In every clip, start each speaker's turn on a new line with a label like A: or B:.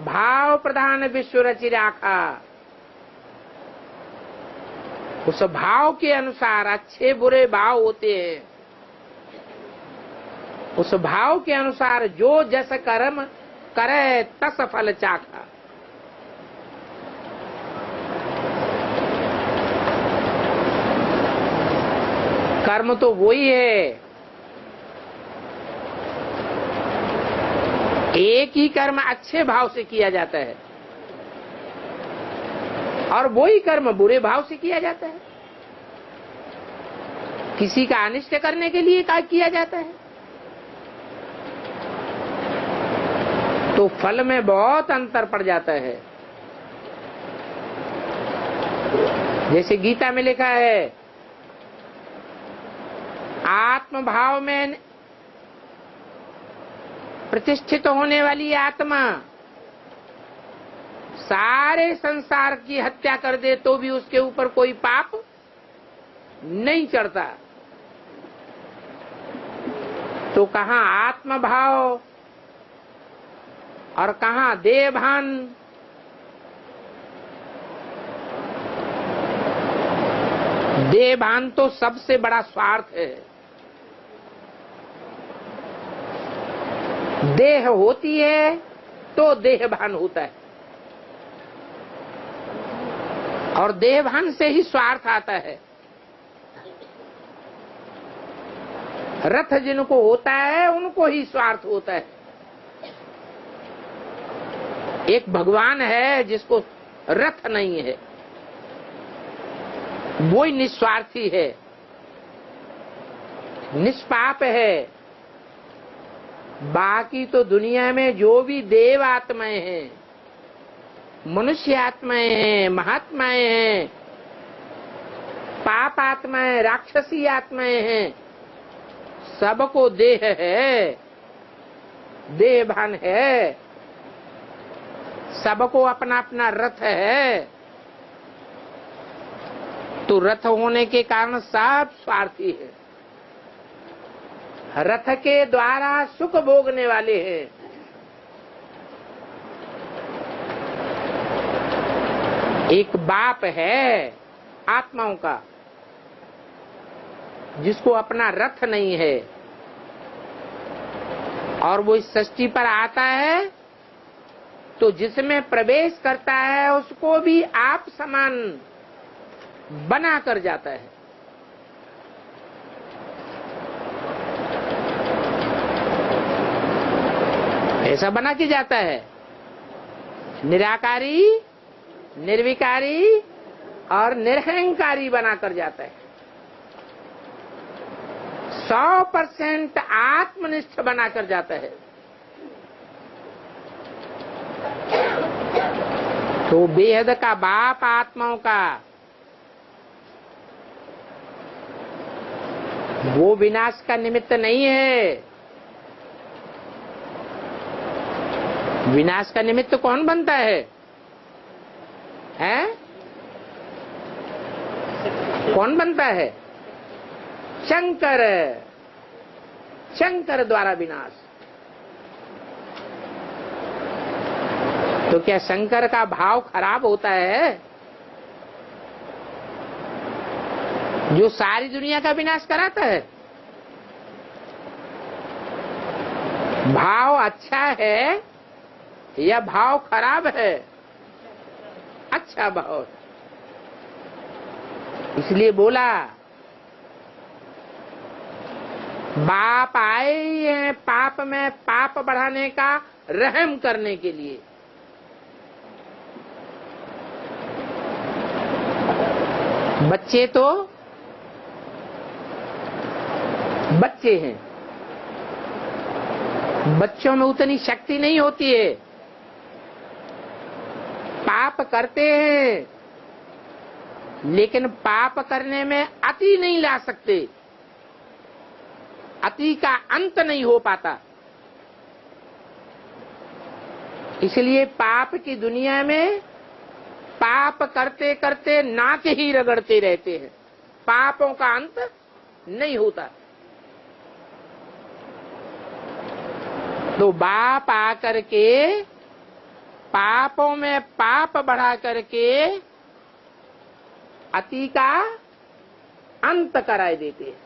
A: भाव प्रधान विश्व रचि राखा। उस भाव के अनुसार अच्छे बुरे भाव होते हैं। उस भाव के अनुसार जो जस कर्म करे तस फल चाखा। कर्म तो वही है, एक ही कर्म अच्छे भाव से किया जाता है और वही कर्म बुरे भाव से किया जाता है। किसी का अनिष्ट करने के लिए क्या किया जाता है, तो फल में बहुत अंतर पड़ जाता है। जैसे गीता में लिखा है, आत्म भाव में प्रतिष्ठित होने वाली आत्मा सारे संसार की हत्या कर दे तो भी उसके ऊपर कोई पाप नहीं चढ़ता। तो कहाँ आत्म भाव और कहाँ देह भान। देह भान तो सबसे बड़ा स्वार्थ है। देह होती है तो देह भान होता है और देह भान से ही स्वार्थ आता है। रथ जिनको होता है उनको ही स्वार्थ होता है। एक भगवान है जिसको रथ नहीं है, वो ही निस्वार्थी है, निष्पाप है। बाकी तो दुनिया में जो भी देव आत्माएं हैं, मनुष्य आत्माएं हैं, महात्माएं हैं, पाप आत्माएं, राक्षसी आत्माएं हैं, सबको देह है, देह भान है, सबको अपना अपना रथ है। तो रथ होने के कारण सब स्वार्थी है, रथ के द्वारा सुख भोगने वाले हैं। एक बाप है आत्माओं का जिसको अपना रथ नहीं है और वो इस सृष्टि पर आता है तो जिसमें प्रवेश करता है उसको भी आप समान बना कर जाता है। ऐसा बना के जाता है, निराकारी, निर्विकारी और निरहंकारी बना कर जाता है। 100% आत्मनिष्ठ बना कर जाता है। तो बेहद का बाप आत्माओं का वो विनाश का निमित्त नहीं है। विनाश का निमित्त कौन बनता है? हैं? कौन बनता है? शंकर। शंकर द्वारा विनाश। तो क्या शंकर का भाव खराब होता है जो सारी दुनिया का विनाश कराता है? भाव अच्छा है या भाव खराब है? अच्छा भाव। इसलिए बोला बाप आए हैं पाप में पाप बढ़ाने का, रहम करने के लिए। बच्चे तो बच्चे हैं, बच्चों में उतनी शक्ति नहीं होती है, पाप करते हैं लेकिन पाप करने में अति नहीं ला सकते, अति का अंत नहीं हो पाता। इसलिए पाप की दुनिया में पाप करते करते नाक ही रगड़ते रहते हैं, पापों का अंत नहीं होता। तो बाप आकर के पापों में पाप बढ़ा करके अति का अंत कराए देते हैं।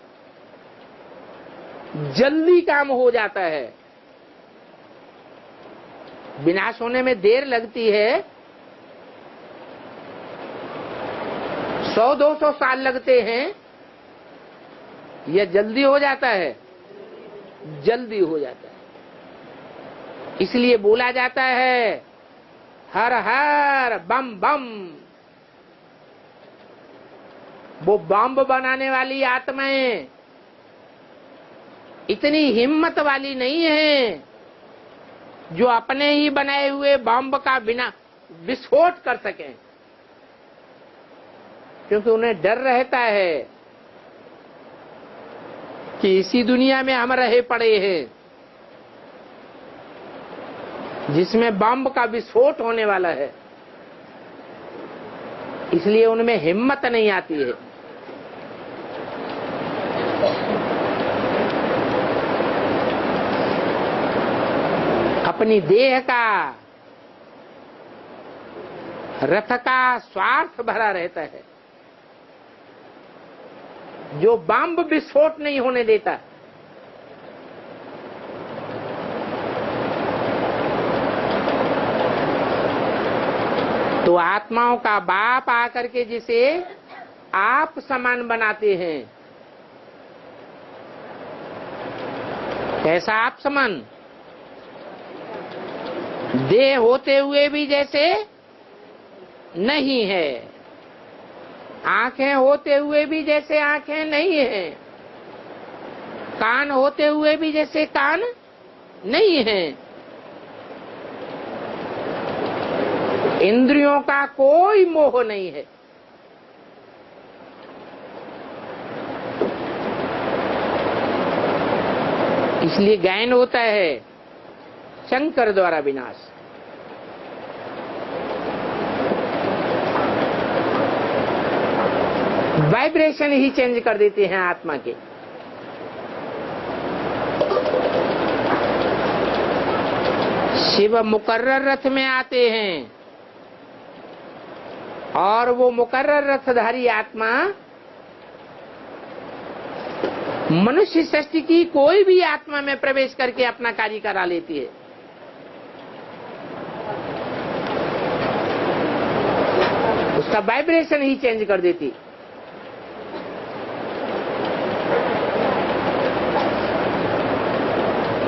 A: जल्दी काम हो जाता है, विनाश होने में देर लगती है। 100-200 साल लगते हैं, यह जल्दी हो जाता है, जल्दी हो जाता है। इसलिए बोला जाता है हर हर बम बम। वो बम बनाने वाली आत्माएं इतनी हिम्मत वाली नहीं है जो अपने ही बनाए हुए बम का बिना विस्फोट कर सकें, क्योंकि उन्हें डर रहता है कि इसी दुनिया में हम रहे पड़े हैं जिसमें बम का विस्फोट होने वाला है। इसलिए उनमें हिम्मत नहीं आती है। अपनी देह का, रथ का स्वार्थ भरा रहता है, जो बम विस्फोट नहीं होने देता। तो आत्माओं का बाप आकर के जिसे आप समान बनाते हैं, कैसा आप समान? देह होते हुए भी जैसे नहीं है, आंखें होते हुए भी जैसे आंखें नहीं है, कान होते हुए भी जैसे कान नहीं है, इंद्रियों का कोई मोह नहीं है। इसलिए गायन होता है शंकर द्वारा विनाश। वाइब्रेशन ही चेंज कर देते हैं आत्मा के। शिव मुकर्रर रथ में आते हैं और वो मुकर्रर रथधारी आत्मा मनुष्य सृष्टि की कोई भी आत्मा में प्रवेश करके अपना कार्य करा लेती है। उसका वाइब्रेशन ही चेंज कर देती।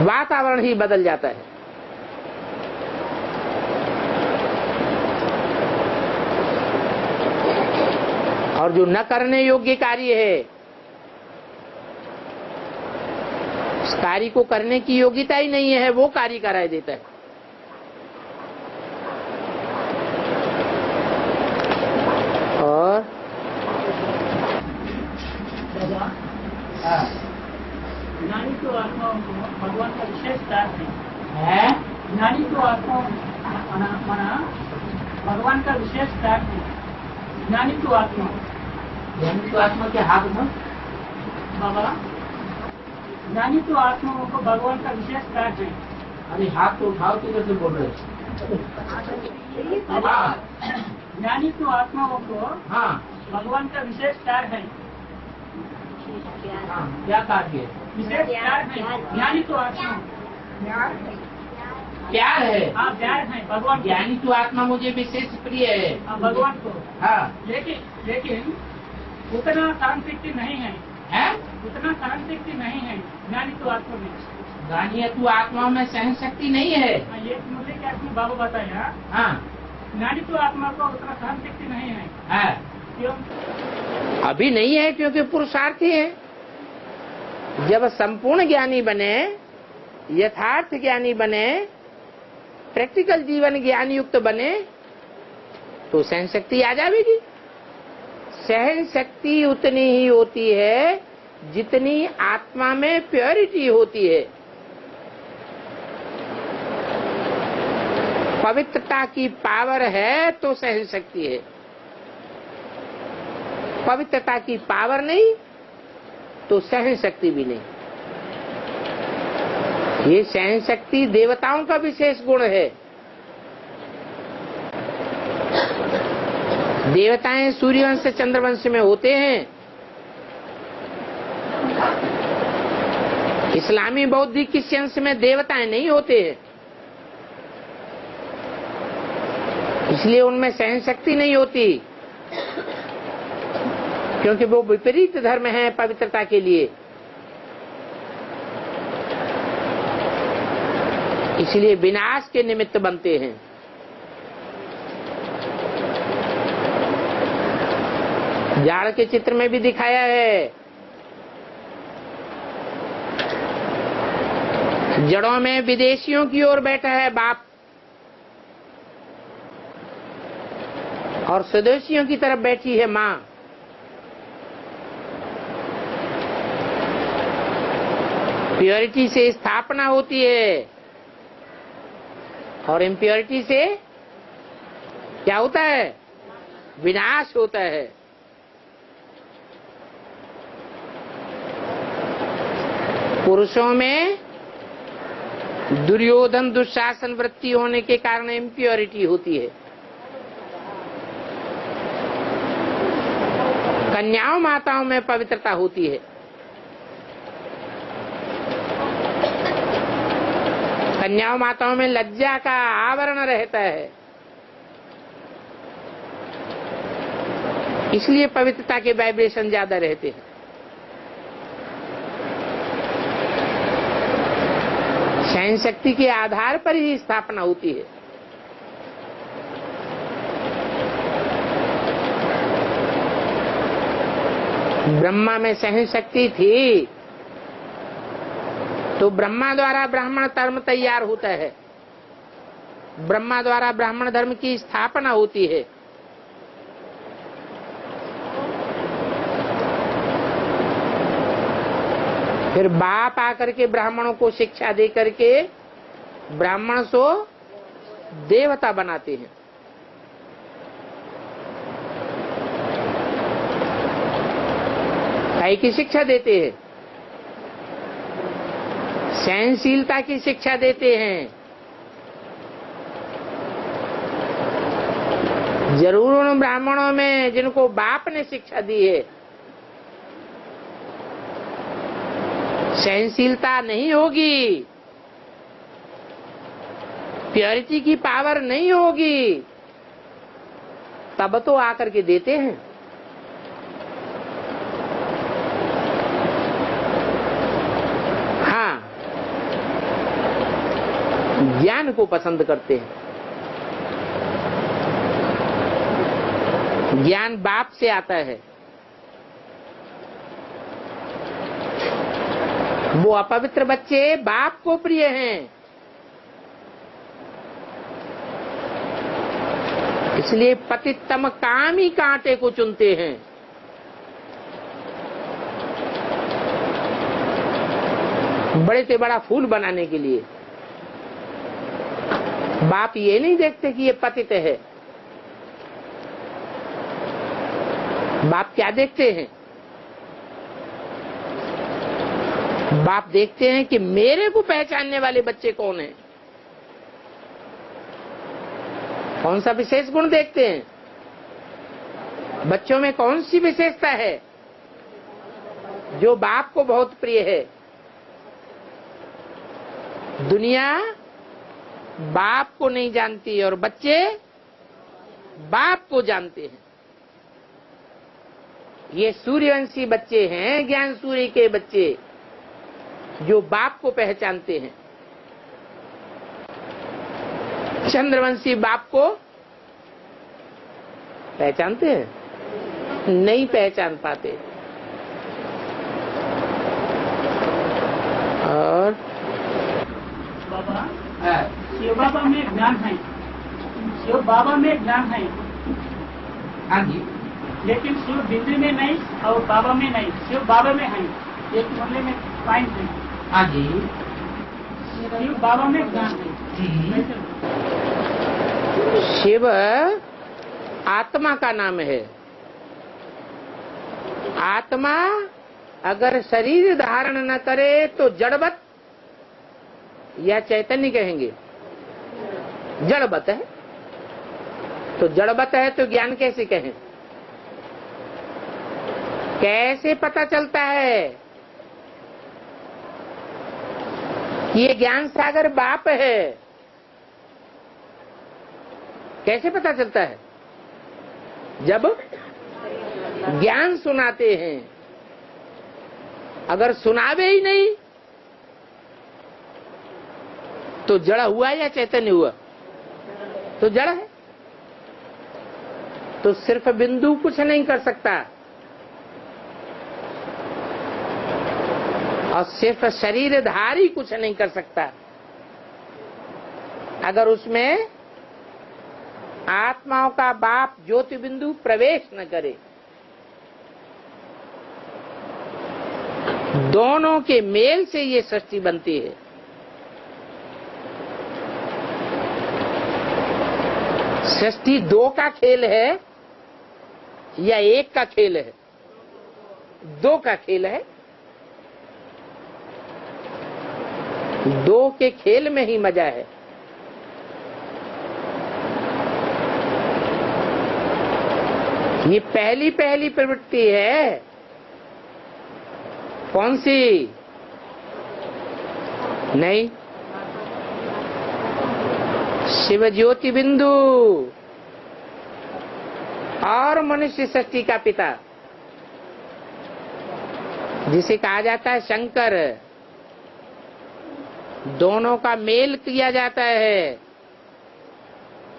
A: वातावरण ही बदल जाता है। और जो न करने योग्य कार्य है, उस कार्य को करने की योग्यता ही नहीं है, वो कार्य करा देता है। और
B: ज्ञानी तो आत्माओं को भगवान का विशेष दास है। ज्ञानी तो आत्माओं मना भगवान का विशेष दास है। ज्ञानी तो आत्मा
A: के हाथ में
B: बाबा, ज्ञानी तो आत्माओं को भगवान का विशेष दास है।
A: अरे हाथ तो उठाओ, तो कैसे बोल रहे?
B: ज्ञानी तो आत्माओं को
A: हाँ,
B: भगवान का विशेष प्यार है।
A: क्या कार्य?
B: विशेष प्यार है। ज्ञानी तो आत्मा
A: प्यार है।
B: हाँ, प्यार है भगवान।
A: ज्ञानी तो आत्मा मुझे विशेष प्रिय है।
B: हाँ, भगवान को।
A: हाँ,
B: लेकिन उतना सहन शक्ति नहीं है। उतना सहन शक्ति नहीं है ज्ञानी तो आत्मा में।
A: ज्ञानी तो आत्मा में सहन शक्ति नहीं है।
B: ये मुझे क्या बाबू बताया।
A: हाँ,
B: ज्ञानी तो आत्मा को उतना सहन शक्ति नहीं है। क्यों?
A: अभी नहीं है, क्योंकि पुरुषार्थी है। जब संपूर्ण ज्ञानी बने, यथार्थ ज्ञानी बने, प्रैक्टिकल जीवन ज्ञान युक्त बने, तो सहन शक्ति आ जाएगी। सहन शक्ति उतनी ही होती है जितनी आत्मा में प्योरिटी होती है। पवित्रता की पावर है तो सहन शक्ति है। पवित्रता की पावर नहीं तो सहन शक्ति भी नहीं। ये सहन शक्ति देवताओं का विशेष गुण है। देवताएं सूर्यवंश चंद्रवंश में होते हैं। इस्लामी बौद्धिक किसी अंश में देवताएं नहीं होते हैं, इसलिए उनमें सहन शक्ति नहीं होती, क्योंकि वो विपरीत धर्म है पवित्रता के लिए। इसलिए विनाश के निमित्त बनते हैं। जाड़ के चित्र में भी दिखाया है, जड़ों में विदेशियों की ओर बैठा है बाप और स्वदेशियों की तरफ बैठी है माँ। प्योरिटी से स्थापना होती है और इम्प्योरिटी से क्या होता है? विनाश होता है। पुरुषों में दुर्योधन दुशासन वृत्ति होने के कारण इम्प्योरिटी होती है। कन्याओं माताओं में पवित्रता होती है। कन्याओं माताओं में लज्जा का आवरण रहता है, इसलिए पवित्रता के वाइब्रेशन ज्यादा रहते हैं। सहन शक्ति के आधार पर ही स्थापना होती है। ब्रह्मा में सहन शक्ति थी तो ब्रह्मा द्वारा ब्राह्मण धर्म तैयार होता है, ब्रह्मा द्वारा ब्राह्मण धर्म की स्थापना होती है। फिर बाप आकर के ब्राह्मणों को शिक्षा दे करके ब्राह्मण को देवता बनाते हैं। काय की शिक्षा देते हैं? सहनशीलता की शिक्षा देते हैं। जरूर उन ब्राह्मणों में जिनको बाप ने शिक्षा दी है सहनशीलता नहीं होगी, प्योरिटी की पावर नहीं होगी, तब तो आकर के देते हैं। हाँ, ज्ञान को पसंद करते हैं। ज्ञान बाप से आता है। वो अपवित्र बच्चे बाप को प्रिय हैं, इसलिए पतितम कामी कांटे को चुनते हैं। बड़े से बड़ा फूल बनाने के लिए बाप ये नहीं देखते कि ये पतित है। बाप क्या देखते हैं? बाप देखते हैं कि मेरे को पहचानने वाले बच्चे कौन हैं। कौन सा विशेष गुण देखते हैं? बच्चों में कौन सी विशेषता है जो बाप को बहुत प्रिय है? दुनिया बाप को नहीं जानती और बच्चे बाप को जानते हैं। ये सूर्यवंशी बच्चे हैं, ज्ञान सूर्य के बच्चे जो बाप को पहचानते हैं। चंद्रवंशी बाप को पहचानते हैं? नहीं पहचान पाते। और
B: बाबा, शिव बाबा में ज्ञान है, शिव बाबा में ज्ञान है।
A: हाँ जी,
B: लेकिन शिव बिंदु में नहीं और बाबा में नहीं, शिव बाबा में है। एक मामले में पॉइंट है।
A: हाँ जी,
B: शिव बाबा में ज्ञान है।
A: शिव आत्मा का नाम है। आत्मा अगर शरीर धारण न करे तो जड़वत या चैतन्य कहेंगे, जड़वत है। तो जड़वत है तो ज्ञान कैसे कहें? कैसे पता चलता है कि ये ज्ञान सागर बाप है? कैसे पता चलता है? जब ज्ञान सुनाते हैं। अगर सुनावे ही नहीं तो जड़ हुआ या चैतन्य हुआ? तो जड़ है। तो सिर्फ बिंदु कुछ नहीं कर सकता और सिर्फ शरीरधारी कुछ नहीं कर सकता अगर उसमें आत्माओं का बाप ज्योति बिंदु प्रवेश न करे। दोनों के मेल से ये सृष्टि बनती है। सृष्टि दो का खेल है या एक का खेल है? दो का खेल है। दो के खेल में ही मजा है। ये पहली पहली प्रवृत्ति है। कौन सी? नहीं, शिव ज्योति बिंदु और मनुष्य सृष्टि का पिता, जिसे कहा जाता है शंकर। दोनों का मेल किया जाता है,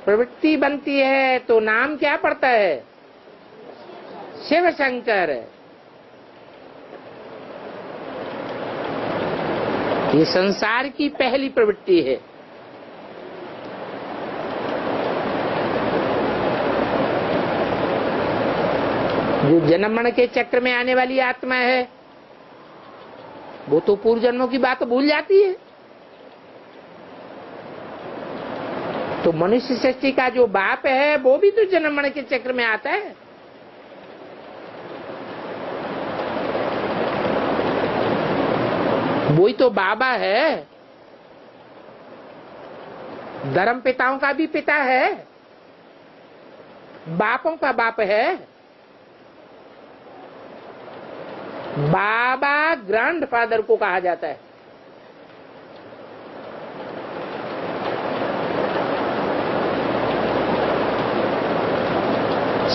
A: प्रवृत्ति बनती है तो नाम क्या पड़ता है? शिव शंकर। ये संसार की पहली प्रवृत्ति है। जो जन्म मरण के चक्र में आने वाली आत्मा है वो तो पूर्व जन्मों की बात भूल जाती है। तो मनुष्य सृष्टि का जो बाप है वो भी तो जन्म मरण के चक्र में आता है। वही तो बाबा है। धर्म पिताओं का भी पिता है, बापों का बाप है। बाबा ग्रैंडफादर को कहा जाता है।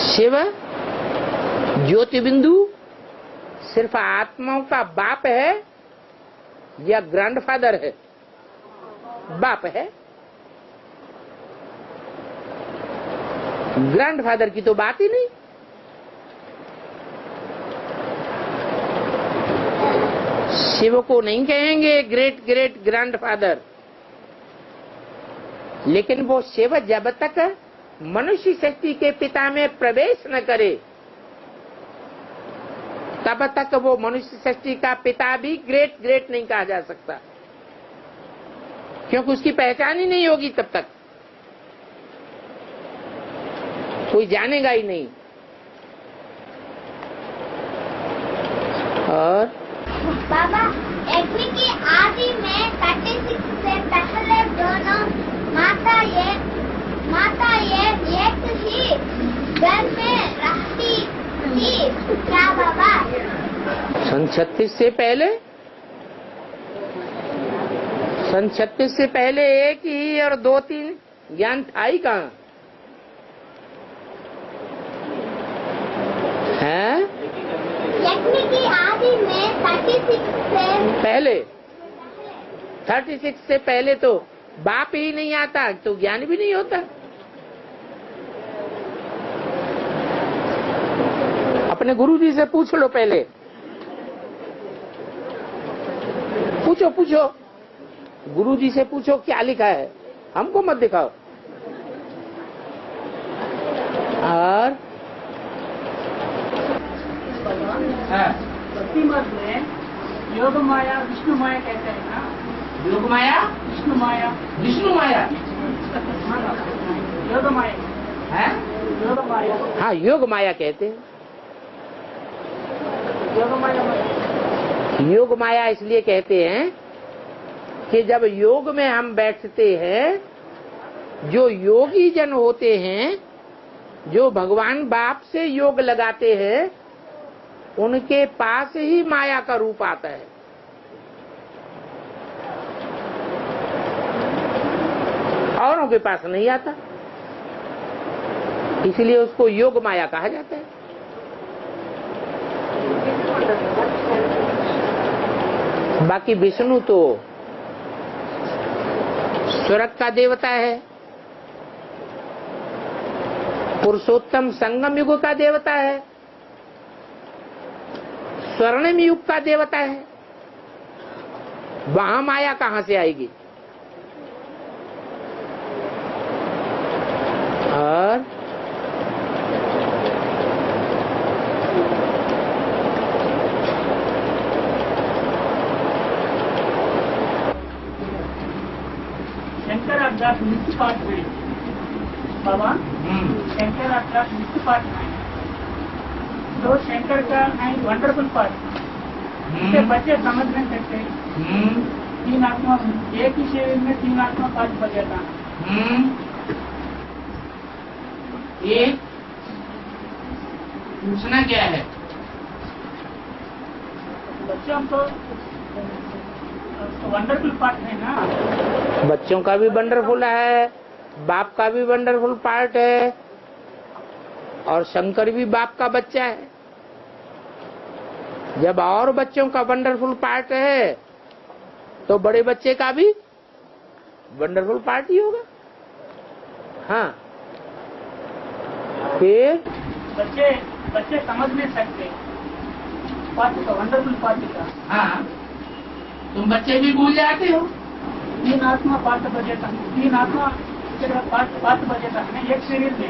A: शिव ज्योति बिंदु सिर्फ आत्माओं का बाप है या ग्रैंडफादर है? बाप है। ग्रैंडफादर की तो बात ही नहीं। शिव को नहीं कहेंगे ग्रेट ग्रेट ग्रैंडफादर, लेकिन वो शिव जब तक मनुष्य शक्ति के पिता में प्रवेश न करे तब तक वो मनुष्य सृष्टि का पिता भी ग्रेट ग्रेट नहीं कहा जा सकता, क्योंकि उसकी पहचान ही नहीं होगी। तब तक कोई जानेगा ही नहीं। और
C: बाबा, अग्नि की आदि में 36 से पहले दोनों माता एक ही घर में रहती थी क्या बाबा?
A: सन 36 से पहले? सन 36 से पहले एक ही और दो तीन ज्ञान था ही कहाँ है?
C: अग्नि की आदि में 36 से
A: पहले 36 से पहले तो बाप ही नहीं आता तो ज्ञान भी नहीं होता। अपने गुरुजी से पूछ लो पहले, पूछो गुरुजी से पूछो क्या लिखा है, हमको मत दिखाओ। और
B: भक्ति मत में योग माया विष्णु माया कहते हैं ना?
A: योग माया
B: विष्णु माया
A: विष्णु माया
B: योग माया
A: है?
B: योग माया
A: हाँ, योग माया कहते हैं। योग माया इसलिए कहते हैं कि जब योग में हम बैठते हैं, जो योगी जन होते हैं जो भगवान बाप से योग लगाते हैं उनके पास ही माया का रूप आता है। औरों के पास नहीं आता, इसलिए उसको योग माया कहा जाता है। बाकी विष्णु तो स्वर्ग का देवता है, पुरुषोत्तम संगम युग का देवता है, स्वर्णिम युग का देवता है। वहां माया कहां से आएगी? और
B: शंकर अर्थात मृत्यु पाठ में बाबा, शंकर अर्थात मृत्यु पाठ में तो शंकर का वंडरफुल पाठ इसे बच्चे समझ नहीं सकते। तीन आत्मा एक ही शरीर में तीन आत्मा पाठ बच जाता।
A: ये पूछना क्या है?
B: बच्चों को वंडरफुल पार्ट है ना।
A: बच्चों का भी वंडरफुल है, बाप का भी वंडरफुल पार्ट है, और शंकर भी बाप का बच्चा है। जब और बच्चों का वंडरफुल पार्ट है तो बड़े बच्चे का भी वंडरफुल पार्ट ही होगा। हाँ, फिर
B: बच्चे समझ नहीं सकते पार्ट का वंडरफुल पार्ट का।
A: हाँ, तुम बच्चे भी भूल जाते हो।
B: तीन आत्मा पार्ट बजेता, तीन आत्मा पार्ट बजेता है एक शरीर में।